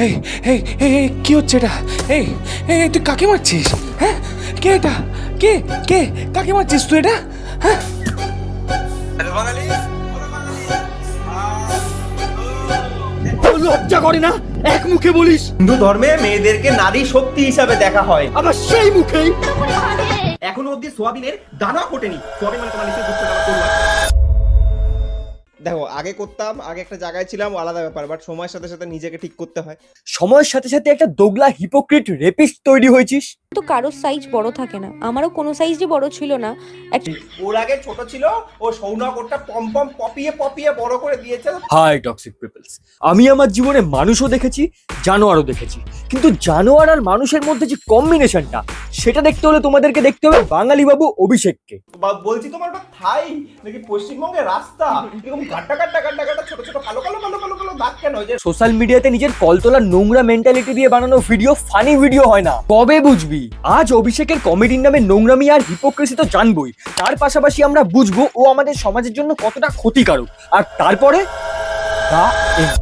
এই এই এই কি হচ্ছে এটা? এই এই তুই কাকে মারছিস? হ্যাঁ, কে এটা? কে কে কাকে মারছিস তুই এটা? হ্যাঁ, লজ্জা করে না? এক মুখে বলিস হিন্দু ধর্মে মেয়েদেরকে নারী শক্তি হিসাবে দেখা হয়, আবার সেই মুখেই। এখনো অব্দি সোয়াবিনের দানা ফোটেনি। সোয়াবিন মানে তোমার নিশ্চয়ই বুঝছো দানা করবা। দেখো, আগে করতাম, আগে একটা জায়গায় ছিলাম, আলাদা ব্যাপার, বাট সময়ের সাথে সাথে নিজেকে ঠিক করতে হয়। সময়ের সাথে সাথে একটা দোগলা হিপোক্রিট রেপিস্ট তৈরি হয়েছিস। তো কারোর সাইজ বড় থাকে না, আমারও কোনো সাইজই বড় ছিল না। ওর আগে ছোট ছিল, ও সৌনক ওটা পম পম পপিয়ে পপিয়ে বড় করে দিয়েছে। হাই টক্সিক পিপলস, আমি আমার জীবনে মানুষও দেখেছি, জানোয়ারও দেখেছি, কিন্তু জানোয়ার আর মানুষের মধ্যে যে কম্বিনেশনটা, সেটা দেখতে হলে তোমাদেরকে দেখতে হবে বাঙালি বাবু অভিষেককে। বলছি, তোমার ওটা থাই নাকি পশ্চিমবঙ্গের রাস্তা? এরকম গাড্ডা গাড্ডা গাড্ডা গাড্ডা ছোট ছোট কালো কালো কালো কালো কালো দাগ কেন? যে সোশ্যাল মিডিয়াতে নিজের কলতলা নোংরা মেন্টালিটি দিয়ে বানানো ভিডিও ফানি ভিডিও হয় না, কবে বুঝবি? আজ অভিষেকের কমেডির নামে নোংরামি আর হিপোক্রেসি তো জানবই, তার পাশাপাশি আমরা বুঝবো ও আমাদের সমাজের জন্য কতটা ক্ষতিকারক, আর তারপরে দা এন্ড।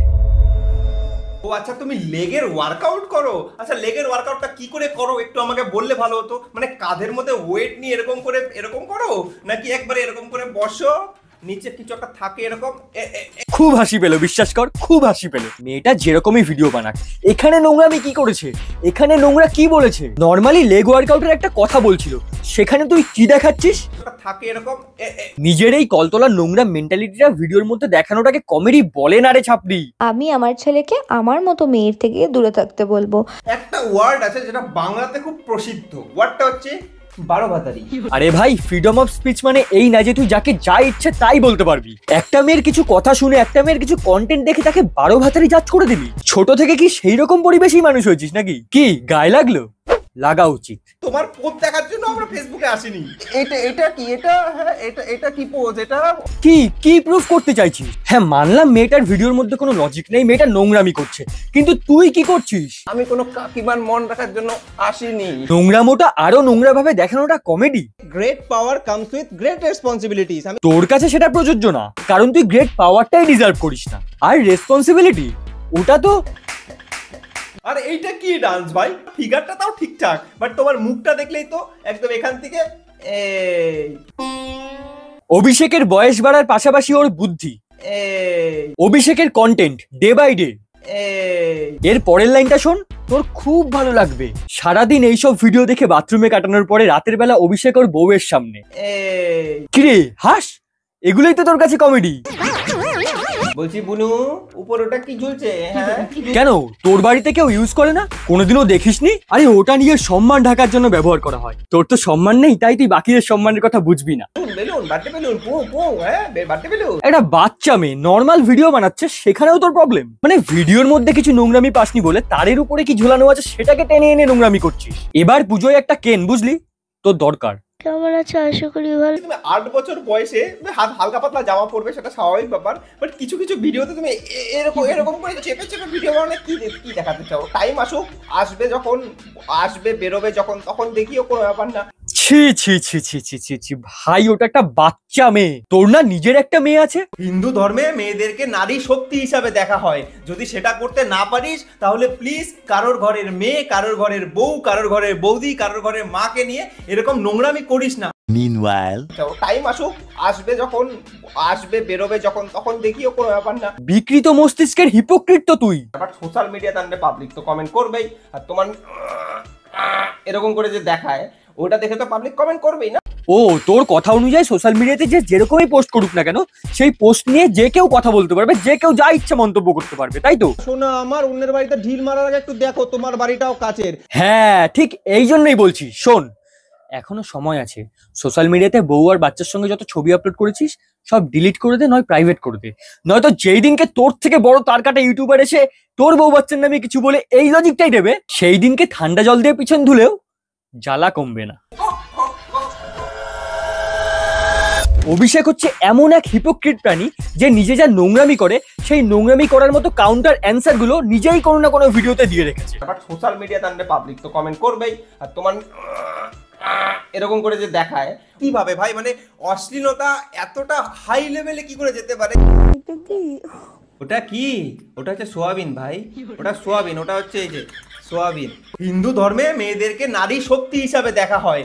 ও আচ্ছা, তুমি লেগের ওয়ার্কআউট করো? আচ্ছা, লেগের ওয়ার্কআউটটা কি করে করো একটু আমাকে বললে ভালো হতো। মানে কাঁধের মধ্যে ওয়েট নিয়ে এরকম করে এরকম করো, নাকি একবারে এরকম করে বসো, নিচে কিছু একটা থাকে এরকম? খুব হাসি পেলো, বিশ্বাস কর, খুব হাসি পেলো। মেয়েটা যেরকমই ভিডিও বানাক, এখানে নোংরামি কি করেছে, এখানে নোংরা কি বলেছে? নর্মালি লেগ ওয়ার্কআউটের একটা কথা বলছিল, সেখানে তুই কি দেখাচ্ছিস? থাকে এরকম। নিজের এই কলতলা নোংরা মেন্টালিটিটা ভিডিওর মধ্যে দেখানোটাকে কমেডি বলে না রে ছাপড়ি। আমি আমার ছেলেকে আমার মতো মেয়ের থেকে দূরে থাকতে বলবো। একটা ওয়ার্ড আছে যেটা বাংলাতে খুব প্রসিদ্ধ, ওয়ার্ডটা হচ্ছে বারো ভাতারি। আরে ভাই, ফ্রিডম অফ স্পিচ মানে এই না যে তুই যাকে যা ইচ্ছে তাই বলতে পারবি। একটা মেয়ের কিছু কথা শুনে, একটা মেয়ের কিছু কন্টেন্ট দেখে তাকে 12 ভাতারি জাজ করে দিবি? ছোট থেকে কি সেই রকম পরিবেশেই মানুষ হয়েছিস নাকি? কি গায়ে লাগলো? লাগা উচিত। তোমার পোস্ট দেখার জন্য আমরা ফেসবুকে আসিনি। এটা কি? এটা হ্যাঁ, এটা কি পোস্ট? এটা কি প্রুফ করতে চাইছিস? হ্যাঁ, মানলাম মেয়েটার ভিডিওর মধ্যে কোনো লজিক নেই, মেয়েটা নোংরামি করছে, কিন্তু তুই কি করছিস? আমি কোনো কাকিমার মন রাখার জন্য আসিনি। নোংরামোটা আরো নোংরা ভাবে দেখানোটা comedy. Great power comes with great responsibilities. তোর কাছে সেটা প্রযোজ্য না, কারণ তুই গ্রেট পাওয়ারটাই ডিজার্ভ করিস না, আর রেসপন্সিবিলিটি ওটা তো। আর এইটা কি ডান্স ভাই? ফিগারটা তাও ঠিকঠাক, বাট তোমার মুখটা দেখলেই তো একদম এখান থেকে অভিষেকের বয়স বাড়ার পাশাপাশি ওর বুদ্ধি, অভিষেকের কন্টেন্ট ডে বাই ডে। এর পরের লাইনটা শোন, তোর খুব ভালো লাগবে। সারাদিন এইসব ভিডিও দেখে বাথরুমে কাটানোর পরে রাতের বেলা অভিষেক ওর বউয়ের সামনে কিরে হাস, এগুলোই তো তোর কাছে কমেডি। বলছি বুনু, উপর ওটা কি ঝুলছে? হ্যাঁ, কেন তোর বাড়িতে কেউ ইউজ করে না? কোনোদিনও দেখিসনি? আরে ওটা নিজের সম্মান ঢাকার জন্য ব্যবহার করা হয়। তোর তো সম্মান নেই, তাই তুই বাকিদের সম্মানের কথা বুঝবি না। বেলুন, বার্থডে বেলুন, পু পু, হ্যাঁ বার্থডে বেলুন। একটা বাচ্চা মেয়ে নর্মাল ভিডিও বানাচ্ছে, সেখানেও তোর প্রবলেম? মানে ভিডিওর মধ্যে কিছু নোংরামি পাসনি বলে তারের উপরে কি ঝুলানো আছে সেটাকে টেনে এনে নোংরামি করছিস। এবার পুজোয় একটা কেন, বুঝলি? তোর দরকার। কেমন আছে? আশা করি ভালো। তুমি 8 বছর বয়সে হালকা পাতলা জামা পরবে, সেটা স্বাভাবিক ব্যাপার, বাট কিছু কিছু ভিডিওতে তুমি এরকম এরকম করে চেপে চেপে ভিডিও বানালে কি দেখাতে চাও? টাইম আসবে যখন আসবে, বেরোবে যখন, তখন দেখিও, কোনো ব্যাপার না। ছি ছি ছি ছি ছি ছি ছি ভাই, ওটা একটা বাচ্চা মেয়ে। তোর না নিজের একটা মেয়ে আছে? হিন্দু ধর্মে মেয়েদেরকে নারী শক্তি হিসাবে দেখা হয়। যদি সেটা করতে না পারিস, তাহলে প্লিজ কারোর ঘরের মেয়ে, কারোর ঘরের বউ, কারোর ঘরের বৌদি, কারোর ঘরের মাকে নিয়ে এরকম নোংরামি করিস না। Meanwhile, টাইম আসবে যখন আসবে, বেরোবে যখন, তখন দেখিও, কোনো ব্যাপার না। বিকৃত মস্তিষ্কের হিপোক্রিট তো তুই। বাট সোশ্যাল মিডিয়াতে আনলে পাবলিক তো কমেন্ট করবেই, আর তোমার এরকম করে যে দেখায়, ওটা দেখে তো পাবলিক কমেন্ট করবেই না। ও, তোর কথা অনুযায়ী সোশ্যাল মিডিয়াতে যে যেরকমই পোস্ট করুক না কেন, সেই পোস্ট নিয়ে যে কেউ কথা বলতে পারবে, যে কেউ যা ইচ্ছা মন্তব্য করতে পারবে, তাই তো? শোনো, আমার অন্যের বাড়িতে ঢিল মারার আগে একটু দেখো তোমার বাড়িটাও কাছের। হ্যাঁ, ঠিক এই জন্যই বলছি। শোন, এখনো সময় আছে। সোশ্যাল মিডিয়াতে বউ আর বাচ্চার সঙ্গে যত ছবি আপলোড করেছিস সব ডিলিট করে দে, নয় প্রাইভেট করে দে। নয়তো যেই দিনকে তোর থেকে বড় তার কাটা ইউটিউবার এসে তোর বউ বাচ্চার নামে কিছু বলে এই লজিকটাই দেবে, সেই দিনকে ঠান্ডা জল দিয়ে পিছন ধুলেও জ্বালা কমবে না। অভিষেক হচ্ছে এমন এক হিপোক্রিট প্রাণী যে নিজে যা নোংরামি করে, সেই নোংরামি করার মতো কাউন্টার অ্যান্সার গুলো নিজেই কোনো না কোনো ভিডিওতে দিয়ে রেখেছে। বাট সোশ্যাল মিডিয়াতে আনলে পাবলিক তো কমেন্ট করবেই, আর তোমার এরকম করে যে দেখায়, কিভাবে ভাই? মানে অশ্লীলতা এতটা হাই লেভেলে কি করে যেতে পারে? ওটা কি? ওটা হচ্ছে সোয়াবিন ভাই, ওটা সোয়াবিন, ওটা হচ্ছে এই যে সোয়াবিন। হিন্দু ধর্মে মেয়েদেরকে নারী শক্তি হিসাবে দেখা হয়।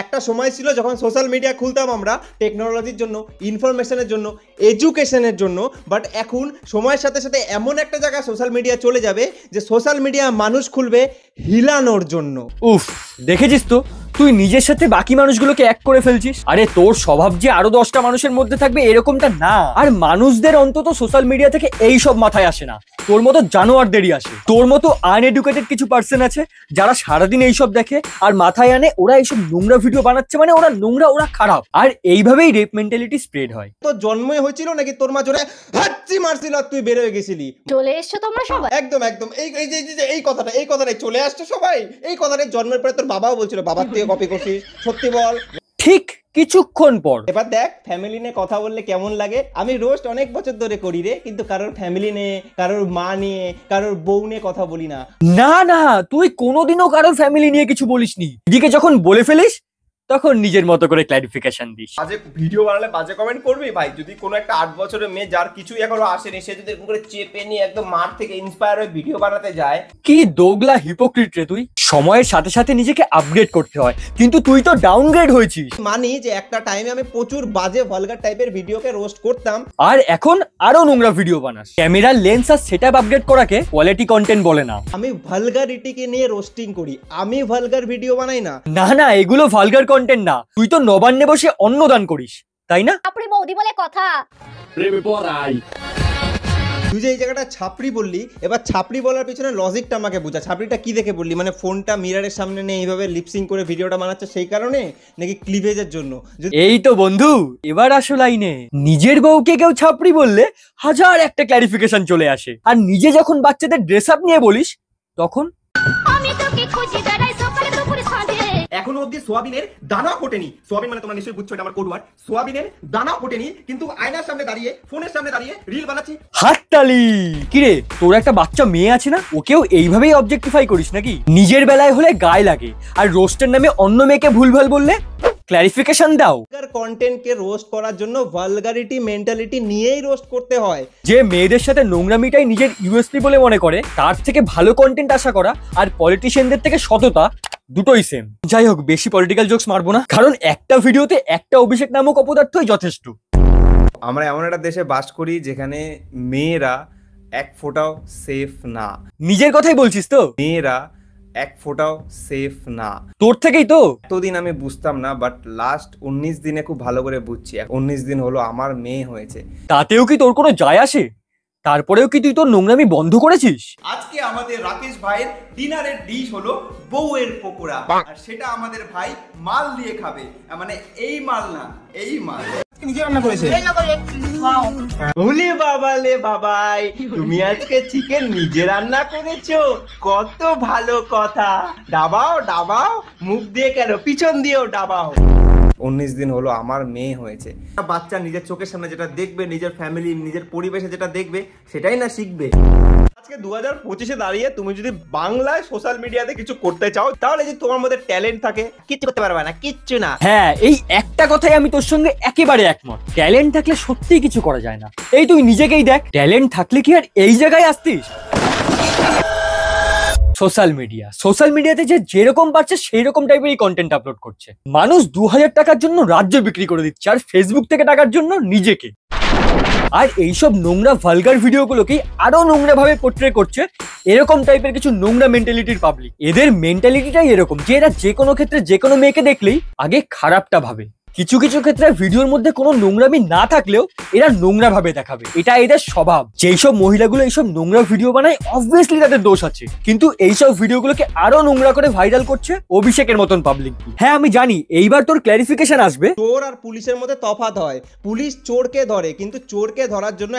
একটা সময় ছিল যখন সোশ্যাল মিডিয়া খুলতাম আমরা টেকনোলজির জন্য, ইনফরমেশনের জন্য, এডুকেশনের জন্য, বাট এখন সময়ের সাথে সাথে এমন একটা জায়গায় সোশ্যাল মিডিয়া চলে যাবে যে সোশ্যাল মিডিয়া মানুষ খুলবে হিলানোর জন্য। উফ, দেখেছিস তো তুই নিজের সাথে বাকি মানুষগুলোকে এক করে ফেলছিস। আরে তোর স্বভাব যে আরো 10টা মানুষের মধ্যে থাকবে এরকমটা না। আর মানুষদের অন্তত সোশ্যাল মিডিয়া থেকে এই সব মাথায় আসে না, তোর মতো জানোয়ারদেরই আসে। তোর মতো আনএডুকেটেড কিছু পার্সন আছে যারা সারাদিন এইসব দেখে আর মাথায় আনে ওরা এইসব নোংরা ভিডিও বানাচ্ছে, মানে ওরা নোংরা, ওরা খারাপ। আর এইভাবেই রেপ মেন্টালিটি স্প্রেড হয়। তো জন্মই হয়েছিল নাকি তোর মা জোরে হাচ্চি মারছিল আর তুই বের হয়ে গেছিলি? চলে এসছো তোমরা সবাই? একদম একদম, এই কথাটাই চলে আসছে সবাই। এই কথাটাই জন্মের পরে তোর বাবাও বলছিল, বাবার থেকে কপি করছিস, সত্যি বল। ঠিক কিছুক্ষণ পর এবার দেখ ফ্যামিলি নিয়ে কথা বললে কেমন লাগে। আমি রোস্ট অনেক বছর ধরে করি রে, কিন্তু কারোর ফ্যামিলি নিয়ে, কারোর মা নিয়ে, কারোর বউ নিয়ে কথা বলি না। না না, তুই কোনোদিনও কারোর ফ্যামিলি নিয়ে কিছু বলিসনি। এদিকে যখন বলে ফেলিস তখন নিজের মতো করে ক্ল্যারিফিকেশন দিস। বাজে ভিডিও বানালে বাজে কমেন্ট করবি ভাই। যদি কোনো একটা 8 বছরের মেয়ে যার কিছুই এখনো আসেনি, সে যদি এরকম করে চেপে নিয়ে একদম মার থেকে ইন্সপায়ার হয়ে ভিডিও বানাতে যায়, কি দোগলা হিপোক্রিট রে তুই। সময়ের সাথে সাথে নিজেকে আপগ্রেড করতে হয়, কিন্তু তুই তো ডাউনগ্রেড হয়েছিস। মানি যে একটা টাইমে আমি প্রচুর বাজে ভালগার টাইপের ভিডিওকে রোস্ট করতাম, আর এখন আরো নোংরা ভিডিও বানাস। ক্যামেরার লেন্স আর সেটআপ আপগ্রেড করাকে কোয়ালিটি কন্টেন্ট বলে না। আমি ভালগারিটিকে নিয়ে রোস্টিং করি, আমি ভালগার ভিডিও বানাই না। না না, এগুলো ভালগার কন্টেন্ট না। তুই তো নবান্নে বসে অন্নদান করিস, তাই না? আপনি বৌদি বলে কথা। তুই যে এই জায়গাটা ছাপড়ি বললি, এবার ছাপড়ি বলার পিছনে লজিকটা আমাকে বোঝা। ছাপড়িটা কি দেখে বললি? মানে ফোনটা মিররের সামনে নিয়ে এইভাবে লিপসিং করে ভিডিওটা বানাচ্ছে সেই কারণে, নাকি ক্লিভেজের জন্য? এই তো বন্ধু, এবার আসো লাইনে। নিজের বউকে কেউ ছাপড়ি বললে হাজার একটা ক্লারিফিকেশন চলে আসে, আর নিজে যখন বাচ্চাদের ড্রেস আপ নিয়ে বলিস তখন আমি তোকে খুঁজি দাঁড়াই সকালে দুপুরে সাঁঝে। এখনো অব্দি সোয়াবিনের দানা ফোটেনি। সোয়াবিন মানে তোমরা নিশ্চয়ই বুঝছো এটা আমার কোড ওয়ার্ড। সোয়াবিনের দানা ফোটেনি, কিন্তু আয়নার সামনে দাঁড়িয়ে, ফোনের সামনে দাঁড়িয়ে রিল বানাচ্ছি। হাততালি। কিরে, তোর একটা বাচ্চা মেয়ে আছে না, ওকেও এইভাবেই অবজেক্টিফাই করিস নাকি? নিজের বেলায় হলে গায়ে লাগে, আর রোস্টের নামে অন্য মেয়েকে ভুলভাল বললে ক্লারিফিকেশন দাও। কন্টেন্টকে রোস্ট করার জন্য ভালগারিটি মেন্টালিটি নিয়েই রোস্ট করতে হয়। যে মেয়েদের সাথে নোংরামিটাই নিজের ইউএসপি বলে মনে করে, তার থেকে ভালো কন্টেন্ট আশা করা আর পলিটিশিয়ানদের থেকে সততা দুটোই সেম। যাই হোক, বেশি পলিটিক্যাল জোকস মারবো না, কারণ একটা ভিডিওতে একটা অভিষেক নামক অপদার্থই যথেষ্ট। আমরা এমন একটা দেশে বাস করি যেখানে মেয়েরা এক ফোঁটাও সেফ না। নিজের কথাই বলছিস তো? মেয়েরা এক ফোঁটাও সেফ না। তোর থেকেই তো। এতদিন আমি বুঝতাম না, বাট লাস্ট 19 দিনে খুব ভালো করে বুঝছি। 19 দিন হলো আমার মেয়ে হয়েছে। তাতেও কি তোর কোনো যায় আসে? তারপরেও কি তুই তোর নোংরামি বন্ধ করেছিস? আজকে আমাদের রাকেশ ভাইয়ের ডিনারের ডিশ হলো বউয়ের পকোড়া, আর সেটা আমাদের ভাই মাল দিয়ে খাবে। মানে এই মাল না, এই মাল নিজে রান্না করেছে। ওলে বাবা লে বাবাই, তুমি আজকে চিকেন নিজে রান্না করেছো, কত ভালো কথা। ডাবাও ডাবাও, মুখ দিয়ে কেন, পিছন দিয়েও ডাবাও। 19 দিন হলো আমার মেয়ে হয়েছে। বাচ্চা নিজের চোখের সামনে যেটা দেখবে, নিজের ফ্যামিলি, নিজের পরিবেশে যেটা দেখবে, সেটাই না শিখবে। আজকে 2025-এ দাঁড়িয়ে তুমি যদি বাংলায় সোশ্যাল মিডিয়াতে কিছু করতে চাও, তাহলে যে তোমার মধ্যে ট্যালেন্ট থাকে, কিচ্ছু করতে পারবে না, কিচ্ছু না। হ্যাঁ, এই একটা কথাই আমি তোর সঙ্গে একেবারে একমত। ট্যালেন্ট থাকলে সত্যিই কিছু করা যায় না। এই তুই নিজেকেই দেখ, ট্যালেন্ট থাকলে কি আর এই জায়গায় আসতিস? সোশ্যাল মিডিয়াতে যে যেরকম পাচ্ছে সেই রকম টাইপেরই কন্টেন্ট আপলোড করছে। মানুষ 2000 টাকার জন্য রাজ্য বিক্রি করে দিচ্ছে, আর ফেসবুক থেকে টাকার জন্য নিজেকে। আর এইসব নোংরা ভালগার ভিডিওগুলোকেই আরো নোংরা ভাবে পোর্ট্রে করছে এরকম টাইপের কিছু নোংরা মেন্টালিটির পাবলিক। এদের মেন্টালিটিটাই এরকম যে এরা যে কোনো ক্ষেত্রে যে কোনো মেয়েকে দেখলেই আগে খারাপটা ভাবে। কিছু কিছু ক্ষেত্রে ভিডিওর মধ্যে কোনো নোংরামি না থাকলেও এরা নোংরা ভাবে দেখাবে, এটা এদের স্বভাব। যেই সব মহিলাগুলো এইসব নোংরা ভিডিও বানায়, অবভিয়াসলি তাদের দোষ আছে, কিন্তু এইসব ভিডিওগুলোকে আরো নোংরা করে ভাইরাল করছে অভিষেকের মতন পাবলিক। হ্যাঁ আমি জানি এইবার তোর ক্ল্যারিফিকেশন আসবে। চোর আর পুলিশের মধ্যে তফাৎ হয়। পুলিশ চোরকে ধরে, কিন্তু চোরকে ধরার জন্য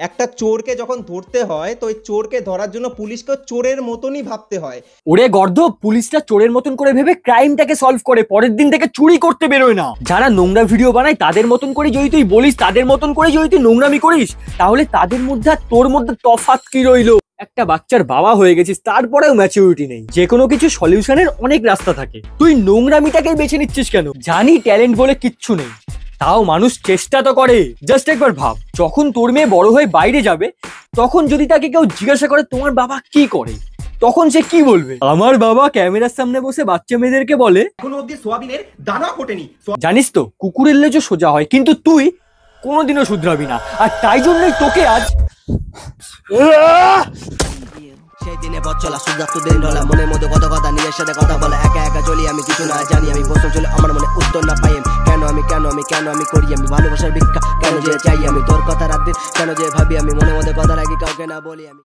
একটা চোরকে যখন ধরতে হয়, তো ওই চোরকে ধরার জন্য পুলিশকে চোরের মতনই ভাবতে হয়। ওরে গর্ধব, পুলিশটা চোরের মতন করে ভেবে ক্রাইমটাকে সলভ করে, পরের দিন থেকে চুরি করতে বেরোয় না। যারা নোংরা ভিডিও বানায় তাদের মতন করে যদি তুই বলিস, তাদের মতন করে যদি তুই নোংরামি করিস, তাহলে তাদের মধ্যে আর তোর মধ্যে তফাৎ কি রইলো? একটা বাচ্চার বাবা হয়ে গেছিস, তারপরেও ম্যাচুরিটি নেই। যে কোনো কিছু সলিউশনের অনেক রাস্তা থাকে, তুই নোংরামিটাকেই বেছে নিচ্ছিস কেন? জানি ট্যালেন্ট বলে কিচ্ছু নেই, তাও মানুষ চেষ্টা তো করে। জাস্ট একবার ভাব, যখন তোর মেয়ে বড় হয়ে বাইরে যাবে, তখন যদি তাকে কেউ জিজ্ঞাসা করে তোমার বাবা কি করে, তখন সে কি বলবে? আমার বাবা ক্যামেরার সামনে বসে বাচ্চা মেয়েদেরকে বলে এখনো অব্দি সোয়াবিনের দানা ফোটেনি। জানিস তো কুকুরের লেজও সোজা হয়, কিন্তু তুই কোনোদিনও শুধরাবি না। আর তাই জন্যই তোকে আজ সেই দিনে পথ চলা সুজাত দিন ঢলা, মনের মধ্যে কত কথা নিজের সাথে কথা বলা, একা একা চলি আমি কিছু না জানি, আমি প্রশ্ন ছিল আমার মনে উত্তর না পাই, কেন আমি করি আমি ভালোবাসার ভিক্ষা, কেন যে চাই আমি তোর কথা রাত দিন, কেন যে ভাবি আমি মনের মধ্যে কথা রাখি কাউকে না বলি আমি।